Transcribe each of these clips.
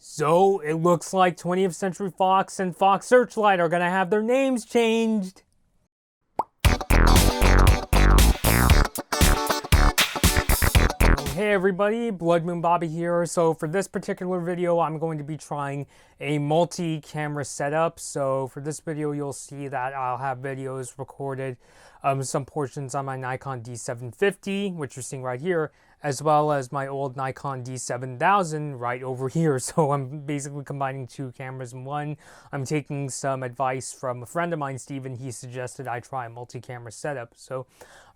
So it looks like 20th Century Fox and Fox Searchlight are going to have their names changed. Hey everybody, Blood Moon Bobby here. So for this particular video, I'm going to be trying a multi-camera setup. So for this video, you'll see that I'll have videos recorded, some portions on my Nikon D750, which you're seeing right here, as well as my old Nikon D7000 right over here. So I'm basically combining two cameras in one. I'm taking some advice from a friend of mine, Steven. He suggested I try a multi-camera setup. So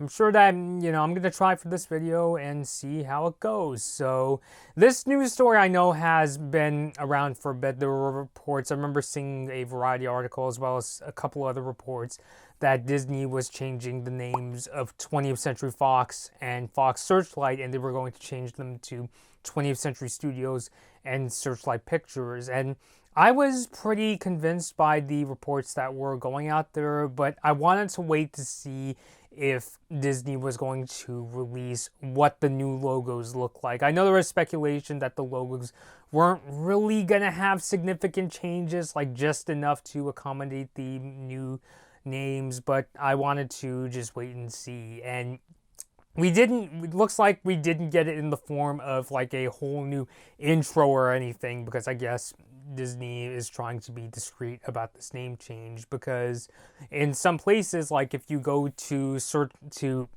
I'm sure that, I'm going to try for this video and see how it goes. So this news story I know has been around for a bit. There were reports, I remember seeing a Variety article as well as a couple other reports that Disney was changing the names of 20th Century Fox and Fox Searchlight, and they were going to change them to 20th Century Studios and Searchlight Pictures. And I was pretty convinced by the reports that were going out there, but I wanted to wait to see if Disney was going to release what the new logos look like. I know there was speculation that the logos weren't really going to have significant changes, like just enough to accommodate the new names, but I wanted to just wait and see. And it looks like we didn't get it in the form of like a whole new intro or anything, because I guess Disney is trying to be discreet about this name change, because in some places, like if you go to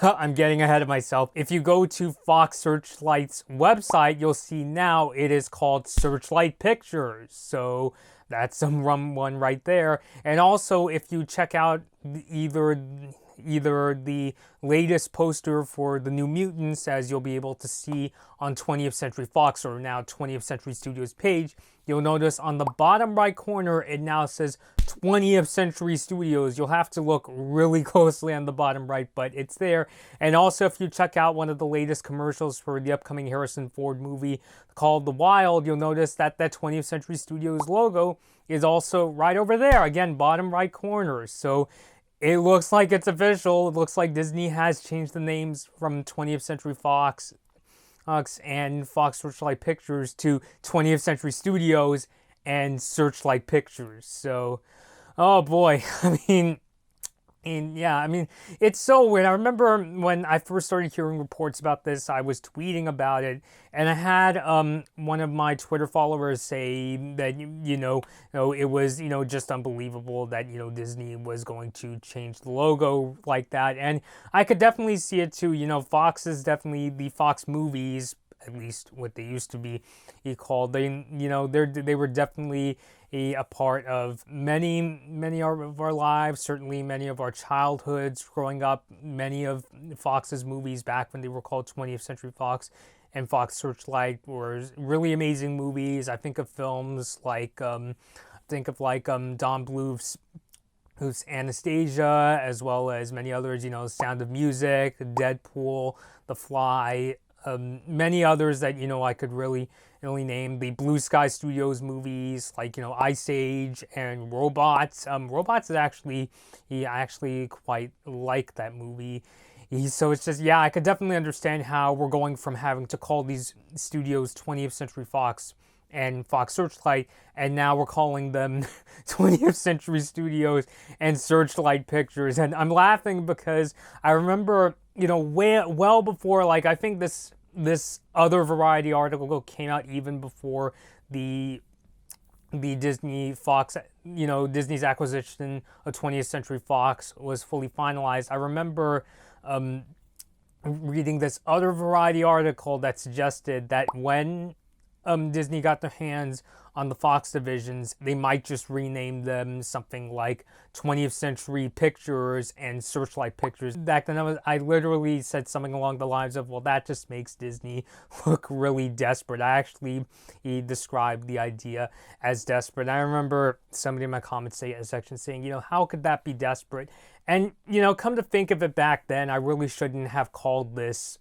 I'm getting ahead of myself. If you go to Fox Searchlight's website, you'll see now it is called Searchlight Pictures. So that's some one right there. And also, if you check out either the latest poster for the New Mutants, as you'll be able to see on 20th Century Fox or now 20th Century Studios page, you'll notice on the bottom right corner it now says 20th Century Studios. You'll have to look really closely on the bottom right, but it's there. And also, if you check out one of the latest commercials for the upcoming Harrison Ford movie called The Wild, you'll notice that 20th Century Studios logo is also right over there. Again, bottom right corner. So it looks like it's official. It looks like Disney has changed the names from 20th Century Fox and Fox Searchlight Pictures to 20th Century Studios and Searchlight Pictures. So, oh boy, it's so weird. I remember when I first started hearing reports about this, I was tweeting about it, and I had one of my Twitter followers say that it was just unbelievable that Disney was going to change the logo like that, and I could definitely see it too. Fox is definitely the Fox movies, at least what they used to be called. They were definitely a part of many of our lives, certainly many of our childhoods growing up. Many of Fox's movies back when they were called 20th Century Fox and Fox Searchlight were really amazing movies. I think of films like Don Bluth's who's Anastasia, as well as many others, Sound of Music, Deadpool, The Fly, many others that I could really name. The Blue Sky Studios movies like Ice Age and Robots. Robots is I actually quite like that movie. So it's just, I could definitely understand how we're going from having to call these studios 20th Century Fox and Fox Searchlight, and now we're calling them 20th Century Studios and Searchlight Pictures. And I'm laughing because I remember, well before, like, I think this other Variety article came out even before the Disney Fox, Disney's acquisition of 20th Century Fox was fully finalized. I remember reading this other Variety article that suggested that when Disney got their hands on the Fox divisions, they might just rename them something like 20th Century Pictures and Searchlight Pictures. Back then, I literally said something along the lines of, well, that just makes Disney look really desperate. I actually described the idea as desperate. I remember somebody in my comments section saying, how could that be desperate? And, come to think of it, back then, I really shouldn't have called this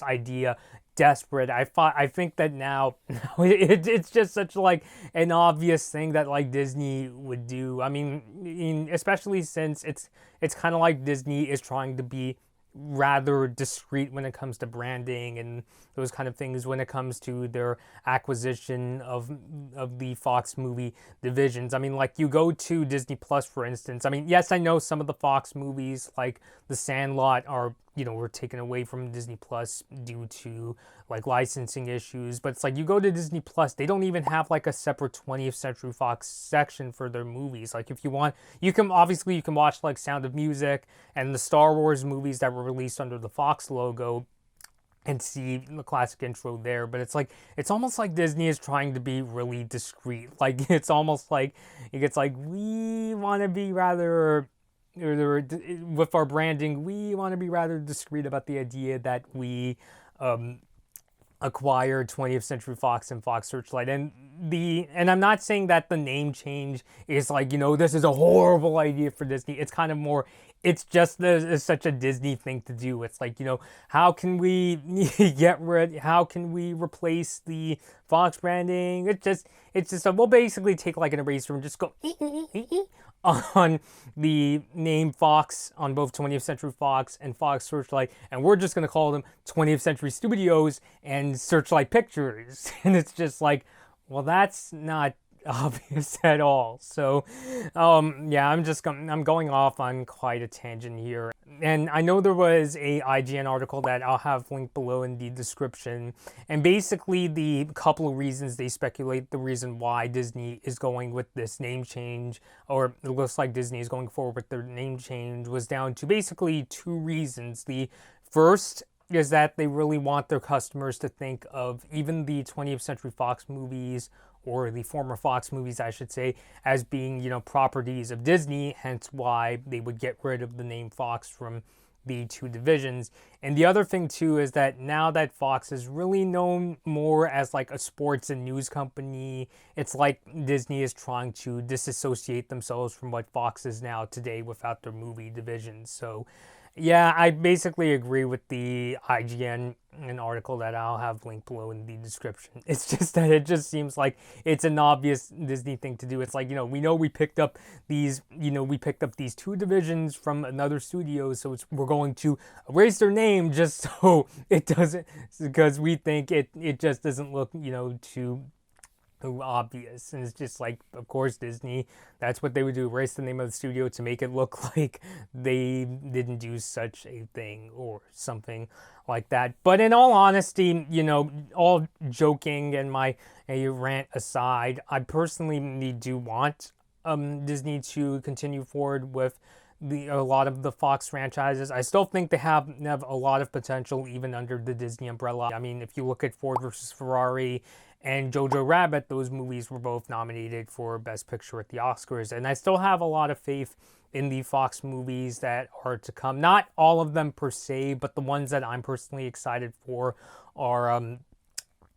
idea desperate. I think that now it's just such like an obvious thing that like Disney would do. I mean, especially since it's kind of like Disney is trying to be rather discreet when it comes to branding and those kind of things when it comes to their acquisition of the Fox movie divisions. I mean, like, you go to Disney Plus, for instance. I mean, yes, I know some of the Fox movies, like The Sandlot, are, were taken away from Disney Plus due to, like, licensing issues. But it's like, you go to Disney Plus, they don't even have, like, a separate 20th Century Fox section for their movies. Like, if you want, you can watch, like, Sound of Music and the Star Wars movies that were released under the Fox logo and see the classic intro there. But it's like, it's almost like Disney is trying to be really discreet. Like, it's almost like, it's like, we want to be rather, with our branding, we want to be rather discreet about the idea that we acquired 20th Century Fox and Fox Searchlight. And I'm not saying that the name change is like, this is a horrible idea for Disney. It's kind of more, it's just such a Disney thing to do. It's like, how can we how can we replace the Fox branding? It's just we'll basically take like an eraser and just go on the name Fox on both 20th Century Fox and Fox Searchlight, and we're just going to call them 20th Century Studios and Searchlight Pictures. And it's just like, well, that's not obvious at all. So yeah, I'm going off on quite a tangent here. And I know there was a IGN article that I'll have linked below in the description, and basically the couple of reasons they speculate the reason why Disney is going with this name change, or it looks like Disney is going forward with their name change, was down to basically two reasons. The first is that they really want their customers to think of even the 20th Century Fox movies, or the former Fox movies, I should say, as being, properties of Disney, hence why they would get rid of the name Fox from the two divisions. And the other thing, too, is that now that Fox is really known more as like a sports and news company, it's like Disney is trying to disassociate themselves from what Fox is now today without their movie divisions. So yeah, I basically agree with the IGN an article that I'll have linked below in the description. It's just that it just seems like it's an obvious Disney thing to do. It's like, we picked up these, these two divisions from another studio, so we're going to erase their name just so it doesn't, because we think it just doesn't look, too obvious. And it's just like, of course, Disney, that's what they would do, erase the name of the studio to make it look like they didn't do such a thing or something like that. But in all honesty, all joking and my rant aside, I personally do want Disney to continue forward with a lot of the Fox franchises. I still think they have a lot of potential even under the Disney umbrella. I mean, if you look at Ford versus Ferrari and Jojo Rabbit, those movies were both nominated for Best Picture at the Oscars. And I still have a lot of faith in the Fox movies that are to come. Not all of them per se, but the ones that I'm personally excited for are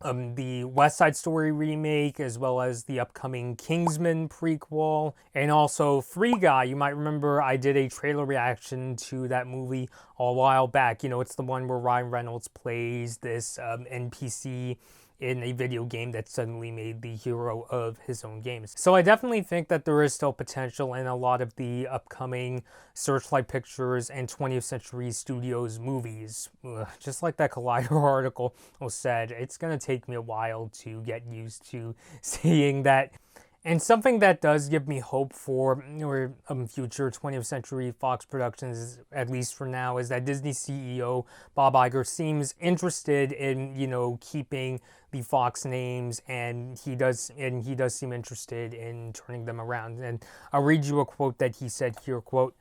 the West Side Story remake, as well as the upcoming Kingsman prequel, and also Free Guy. You might remember I did a trailer reaction to that movie a while back. It's the one where Ryan Reynolds plays this NPC in a video game that suddenly made the hero of his own games. So I definitely think that there is still potential in a lot of the upcoming Searchlight Pictures and 20th Century Studios movies. Just like that Collider article said, it's going to take me a while to get used to seeing that. And something that does give me hope for future 20th Century Fox productions, at least for now, is that Disney CEO Bob Iger seems interested in, keeping the Fox names, and he does seem interested in turning them around. And I'll read you a quote that he said here, quote,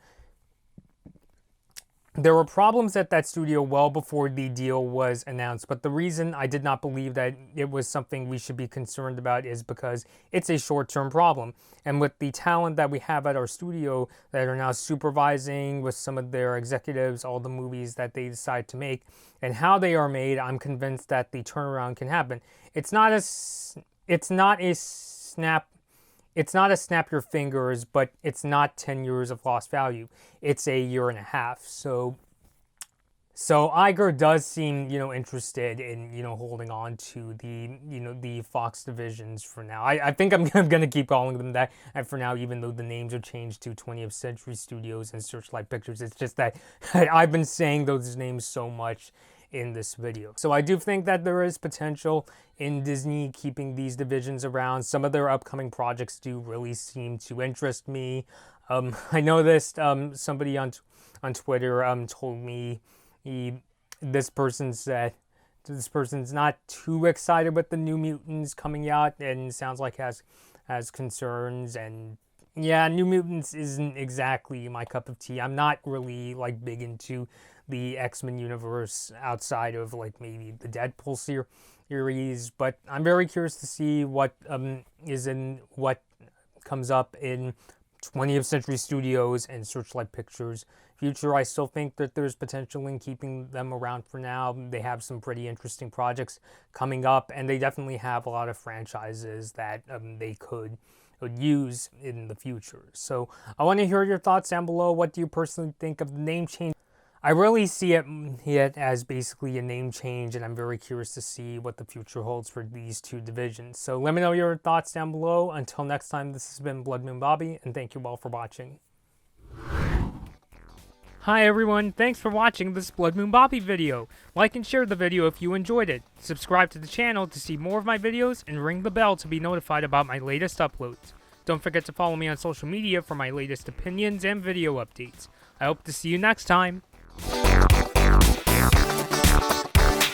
"There were problems at that studio well before the deal was announced, but the reason I did not believe that it was something we should be concerned about is because it's a short-term problem. And with the talent that we have at our studio that are now supervising with some of their executives all the movies that they decide to make and how they are made, I'm convinced that the turnaround can happen. It's not a snap your fingers, but it's not 10 years of lost value. It's a year and a half." So So Iger does seem, interested in, holding on to the, the Fox divisions for now. I think I'm going to keep calling them that for now, even though the names are changed to 20th Century Studios and Searchlight Pictures. It's just that I've been saying those names so much in this video. So I do think that there is potential in Disney keeping these divisions around. Some of their upcoming projects do really seem to interest me. I noticed somebody on Twitter told me this person said this person's not too excited with the New Mutants coming out and sounds like has concerns. And yeah, New Mutants isn't exactly my cup of tea. I'm not really like big into the X-Men universe outside of like maybe the Deadpool series, but I'm very curious to see what what comes up in 20th Century Studios and Searchlight Pictures future. I still think that there's potential in keeping them around for now. They have some pretty interesting projects coming up, and they definitely have a lot of franchises that they could use in the future. So I want to hear your thoughts down below. What do you personally think of the name change? I really see it as basically a name change, and I'm very curious to see what the future holds for these two divisions. So let me know your thoughts down below. Until next time, this has been Blood Moon Bobby, and thank you all for watching. Hi everyone, thanks for watching this Blood Moon Bobby video. Like and share the video if you enjoyed it. Subscribe to the channel to see more of my videos, and ring the bell to be notified about my latest uploads. Don't forget to follow me on social media for my latest opinions and video updates. I hope to see you next time.